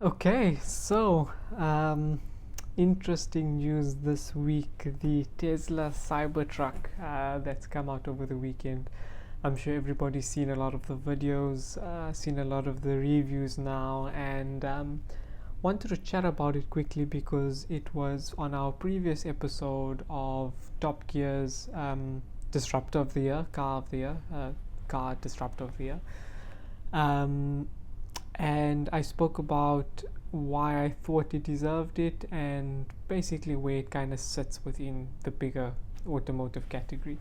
Okay, so interesting news this week. The Tesla CyberTruck that's come out over the weekend. I'm sure everybody's seen a lot of the videos, seen a lot of the reviews now, and wanted to chat about it quickly because it was on our previous episode of Top Gear's Disruptor of the Year, Car of the Year, Car Disruptor of the Year. And I spoke about why I thought it deserved it and basically where it kind of sits within the bigger automotive category.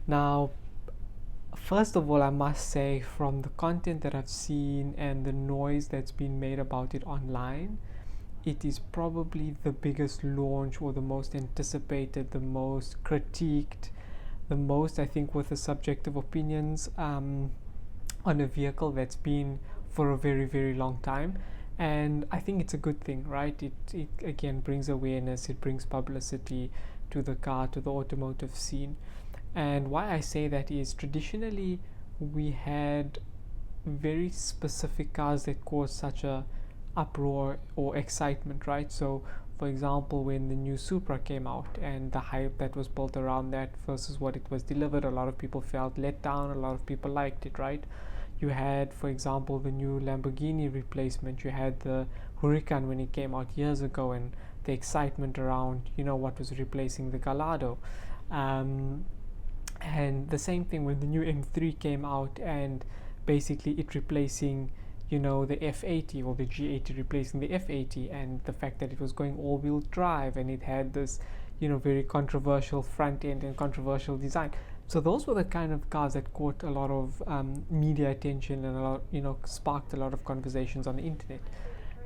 Now, first of all, I must say, from the content that I've seen and the noise that's been made about it online, it is probably the biggest launch or the most anticipated, the most critiqued, the most, I think, with the subjective opinions on a vehicle that's been for a very, very long time. And I think it's a good thing, right? It again brings awareness, it brings publicity to the car, to the automotive scene. And why I say that is traditionally we had very specific cars that caused such a uproar or excitement, right? So for example, when the new Supra came out and the hype that was built around that versus what it was delivered, a lot of people felt let down, a lot of people liked it, right? You had, for example, the new Lamborghini replacement. You had the Huracan when it came out years ago, and the excitement around, what was replacing the Gallardo. And the same thing when the new M3 came out and basically it replacing, the F80 or the G80 replacing the F80, and the fact that it was going all-wheel drive and it had this, very controversial front end and controversial design. So those were the kind of cars that caught a lot of media attention and a lot, sparked a lot of conversations on the internet.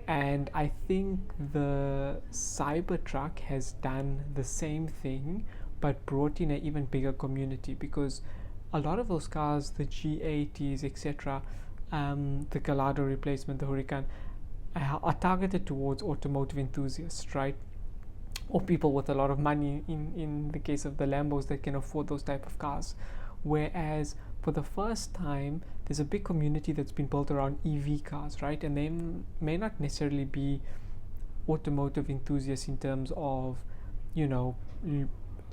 And I think the Cybertruck has done the same thing, but brought in an even bigger community, because a lot of those cars, the G80s, etc., the Gallardo replacement, the Huracan, are targeted towards automotive enthusiasts, right? Or people with a lot of money, in the case of the Lambos, that can afford those type of cars. Whereas for the first time, there's a big community that's been built around EV cars, right? And they may not necessarily be automotive enthusiasts in terms of,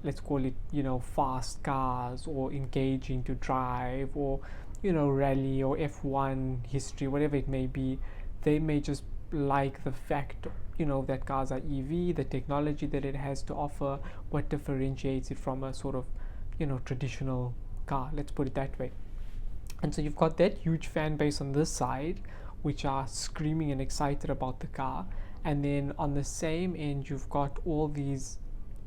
let's call it, fast cars or engaging to drive or, rally or F1 history, whatever it may be. They may just like the fact, that cars are EV, the technology that it has to offer, what differentiates it from a sort of, traditional car, let's put it that way. And so you've got that huge fan base on this side, which are screaming and excited about the car. And then on the same end, you've got all these,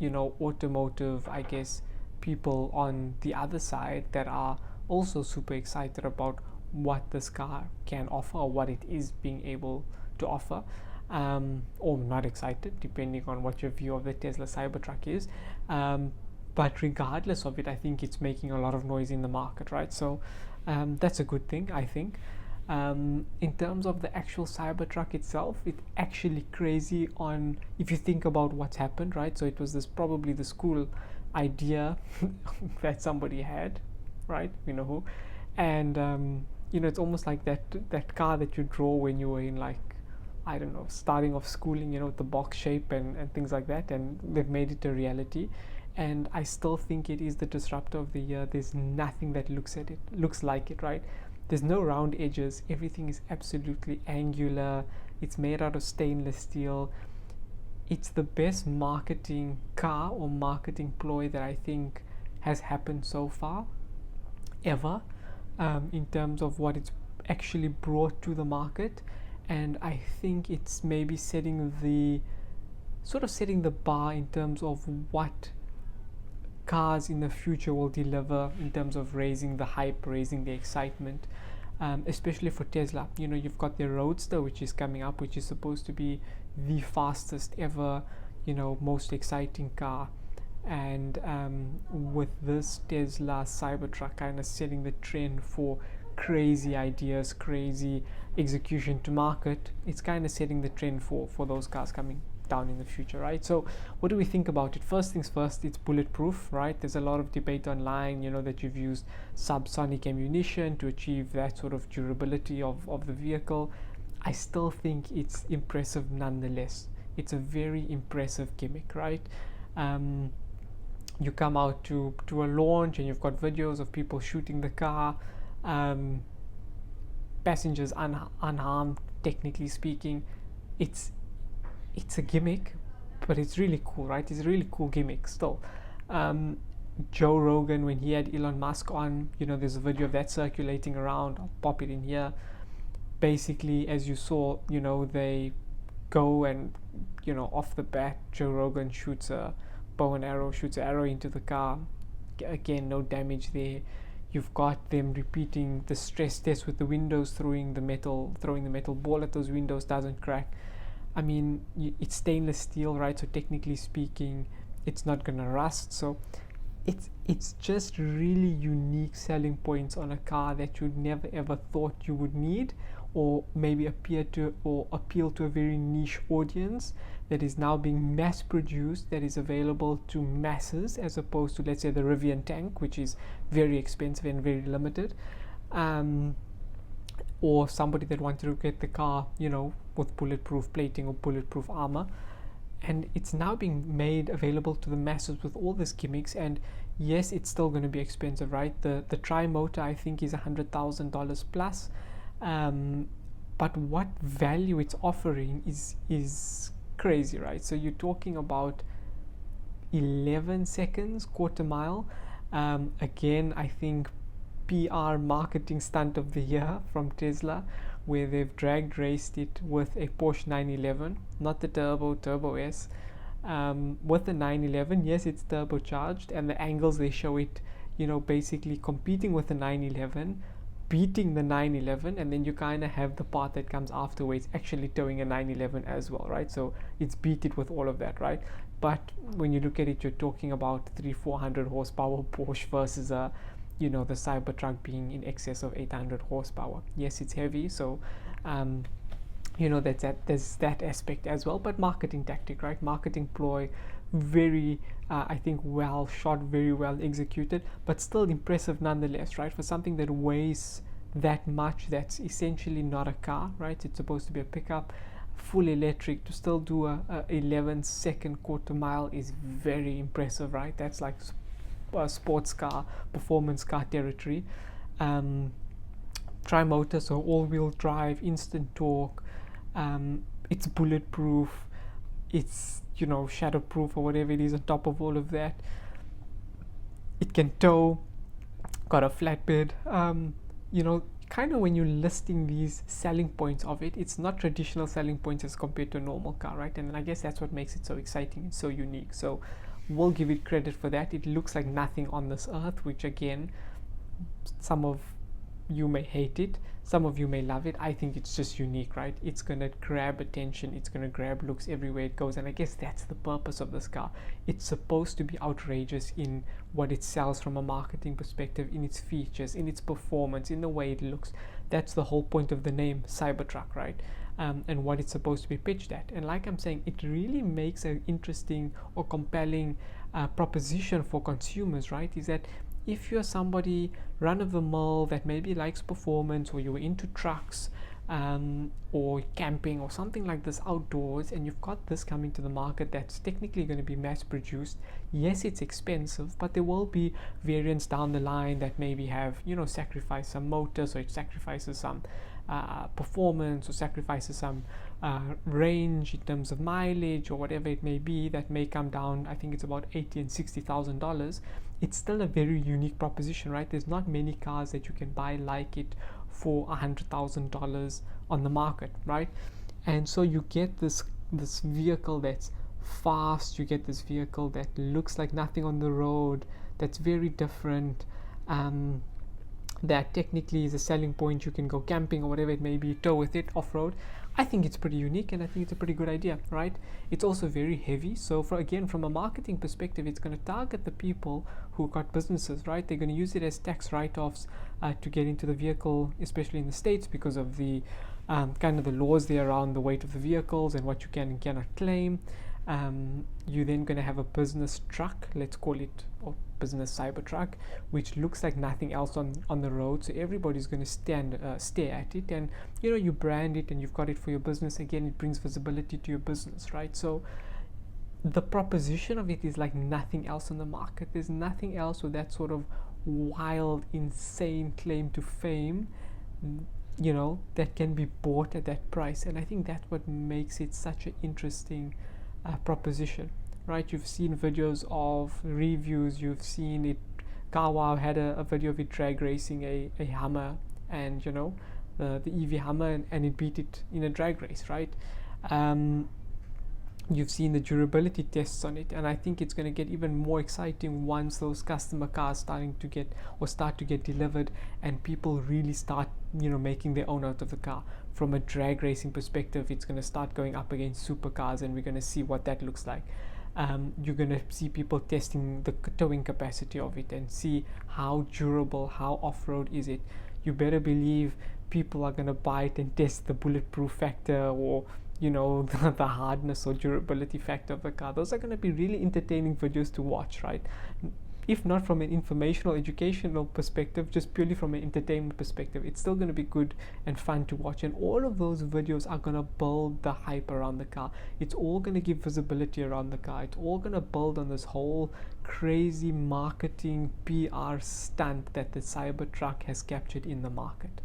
automotive, I guess, people on the other side that are also super excited about what this car can offer, or what it is being able to offer, or not excited, depending on what your view of the Tesla Cybertruck is. But regardless of it, I think it's making a lot of noise in the market, right? So that's a good thing, I think. In terms of the actual Cybertruck itself, it's actually crazy on, if you think about what's happened, right? So it was probably this cool idea that somebody had, right? You know who. And it's almost like that car that you draw when you were in, like, I don't know, starting off schooling, with the box shape and things like that, and they've made it a reality. And I still think it is the disruptor of the year. There's nothing that looks like it, right? There's no round edges. Everything is absolutely angular. It's made out of stainless steel. It's the best marketing car or marketing ploy that I think has happened so far, ever, in terms of what it's actually brought to the market. And I think it's maybe setting the bar in terms of what cars in the future will deliver, in terms of raising the hype, raising the excitement, especially for Tesla. You've got the Roadster, which is coming up, which is supposed to be the fastest ever, most exciting car. And with this Tesla Cybertruck kind of setting the trend for crazy ideas, crazy execution to market, it's kind of setting the trend for those cars coming down in the future, right? So what do we think about it? First things first, it's bulletproof, right? There's a lot of debate online, that you've used subsonic ammunition to achieve that sort of durability of the vehicle. I still think it's impressive nonetheless. It's a very impressive gimmick, right? You come out to a launch and you've got videos of people shooting the car, um, passengers unharmed, technically speaking. It's a gimmick, but it's really cool, right? It's a really cool gimmick still. Joe Rogan, when he had Elon Musk on, there's a video of that circulating around. I'll pop it in here. Basically, as you saw, they go and, off the bat, Joe Rogan shoots a bow and arrow, shoots an arrow into the car. Again, no damage there. You've got them repeating the stress test with the windows, throwing the metal ball at those windows, doesn't crack. I mean, it's stainless steel, right? So technically speaking, it's not gonna rust. So it's just really unique selling points on a car that you never ever thought you would need, or maybe appeal to a very niche audience that is now being mass produced, that is available to masses, as opposed to, let's say, the Rivian tank, which is very expensive and very limited, or somebody that wanted to get the car, with bulletproof plating or bulletproof armor. And it's now being made available to the masses with all these gimmicks. And yes, it's still going to be expensive, right? The tri-motor, I think, is $100,000 plus, but what value it's offering is crazy, right? So you're talking about 11 seconds quarter mile. Again, I think PR marketing stunt of the year from Tesla, where they've drag raced it with a Porsche 911, not the Turbo S, with the 911. Yes, it's turbocharged, and the angles they show it, basically competing with the 911, beating the 911, and then you kind of have the part that comes afterwards actually towing a 911 as well, right? So it's beat it with all of that, right? But when you look at it, you're talking about 300-400 horsepower Porsche versus a the CyberTruck being in excess of 800 horsepower. Yes, it's heavy, so there's that aspect as well. But marketing tactic, right? Marketing ploy, very I think well shot, very well executed, but still impressive nonetheless, right? For something that weighs that much, that's essentially not a car, right? It's supposed to be a pickup, full electric. To still do a 11-second quarter mile is very impressive, right? That's like sports car, performance car territory. Tri-motor, so all-wheel drive, instant torque. It's bulletproof. It's shatterproof or whatever it is on top of all of that. It can tow. Got a flatbed. Kind of when you're listing these selling points of it, it's not traditional selling points as compared to a normal car, right? And I guess that's what makes it so exciting and so unique. So we'll give it credit for that. It looks like nothing on this earth, which again, some of you may hate it, some of you may love it. I think it's just unique, right? It's gonna grab attention, it's gonna grab looks everywhere it goes, and I guess that's the purpose of this car. It's supposed to be outrageous in what it sells from a marketing perspective, in its features, in its performance, in the way it looks. That's the whole point of the name CyberTruck, right? And what it's supposed to be pitched at. And like I'm saying, it really makes an interesting or compelling proposition for consumers, right? Is that if you're somebody run-of-the-mill that maybe likes performance, or you're into trucks, or camping or something like this outdoors, and you've got this coming to the market that's technically going to be mass produced, yes, it's expensive, but there will be variants down the line that maybe have sacrifice some motors, or it sacrifices some performance, or sacrifices some range in terms of mileage, or whatever it may be, that may come down. I think it's about $80,000 and $60,000. It's still a very unique proposition, right? There's not many cars that you can buy like it for $100,000 on the market, right? And so you get this vehicle that's fast, you get this vehicle that looks like nothing on the road, that's very different, that technically is a selling point. You can go camping or whatever it may be, tow with it off-road. I think it's pretty unique, and I think it's a pretty good idea, right? It's also very heavy, so from a marketing perspective, it's going to target the people who got businesses, right? They're going to use it as tax write-offs to get into the vehicle, especially in the States, because of the kind of the laws there around the weight of the vehicles and what you can and cannot claim. You're then going to have a business truck, let's call it, or business CyberTruck, which looks like nothing else on the road, so everybody's going to stare at it. And you brand it and you've got it for your business. Again, it brings visibility to your business, right? So the proposition of it is like nothing else on the market. There's nothing else with that sort of wild, insane claim to fame, that can be bought at that price. And I think that's what makes it such an interesting proposition, right? You've seen videos of reviews, you've seen it. Carwow had a video of it drag racing a Hummer, and the EV Hummer, and it beat it in a drag race, right? You've seen the durability tests on it, and I think it's going to get even more exciting once those customer cars start to get delivered, and people really start making their own out of the car. From a drag racing perspective, it's going to start going up against supercars, and we're going to see what that looks like. You're going to see people testing the towing capacity of it and see how durable, how off-road is it. You better believe people are going to buy it and test the bulletproof factor, or the hardness or durability factor of the car. Those are going to be really entertaining videos to watch, right? If not from an informational, educational perspective, just purely from an entertainment perspective, it's still going to be good and fun to watch. And all of those videos are going to build the hype around the car. It's all going to give visibility around the car. It's all going to build on this whole crazy marketing PR stunt that the CyberTruck has captured in the market.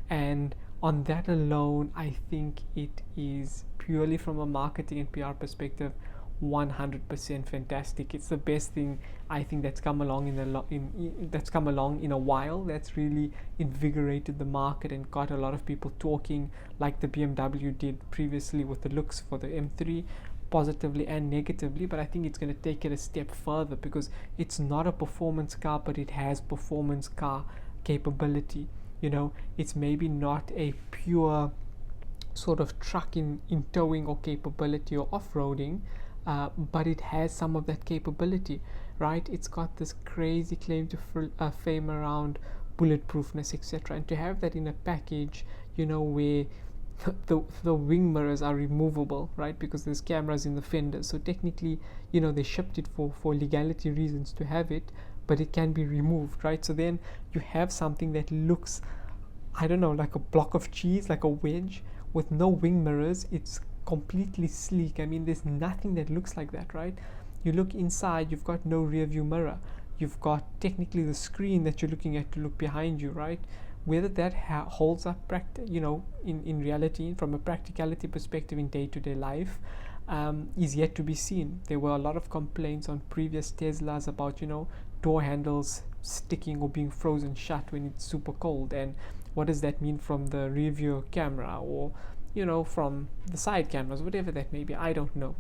And on that alone, I think it is, purely from a marketing and PR perspective, 100% fantastic. It's the best thing I think that's come along in a while. That's really invigorated the market and got a lot of people talking, like the BMW did previously with the looks for the M3, positively and negatively. But I think it's going to take it a step further, because it's not a performance car, but it has performance car capability. It's maybe not a pure sort of truck in towing or capability or off-roading, but it has some of that capability, right? It's got this crazy claim to fame around bulletproofness, etc. And to have that in a package, where the wing mirrors are removable, right? Because there's cameras in the fenders. So technically, they shipped it for legality reasons to have it, but it can be removed, right? So then you have something that looks, I don't know, like a block of cheese, like a wedge with no wing mirrors. It's completely sleek. I mean, there's nothing that looks like that, right? You look inside, you've got no rear view mirror. You've got technically the screen that you're looking at to look behind you, right? Whether that holds up, in reality, from a practicality perspective in day-to-day life, is yet to be seen. There were a lot of complaints on previous Teslas about, door handles sticking or being frozen shut when it's super cold. And what does that mean from the rear view camera, or from the side cameras, whatever that may be? I don't know.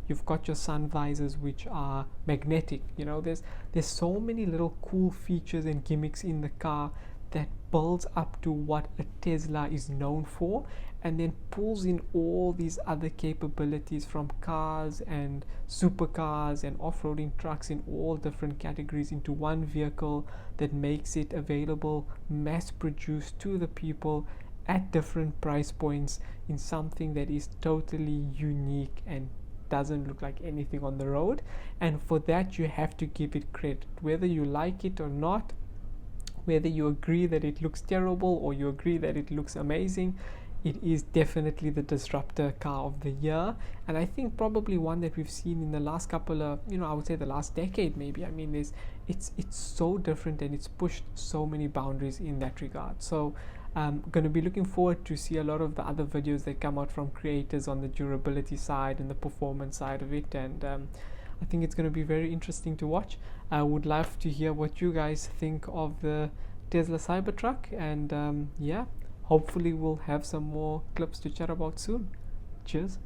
You've got your sun visors, which are magnetic. There's so many little cool features and gimmicks in the car that builds up to what a Tesla is known for, and then pulls in all these other capabilities from cars and supercars and off-roading trucks in all different categories into one vehicle that makes it available, mass-produced to the people at different price points, in something that is totally unique and doesn't look like anything on the road. And for that, you have to give it credit, whether you like it or not, whether you agree that it looks terrible or you agree that it looks amazing. It is definitely the disruptor car of the year, and I think probably one that we've seen in the last couple of, I would say the last decade maybe. I mean, it's so different, and it's pushed so many boundaries in that regard. So I'm going to be looking forward to see a lot of the other videos that come out from creators on the durability side and the performance side of it, and I think it's going to be very interesting to watch. I would love to hear what you guys think of the Tesla Cybertruck, and hopefully we'll have some more clips to chat about soon. Cheers.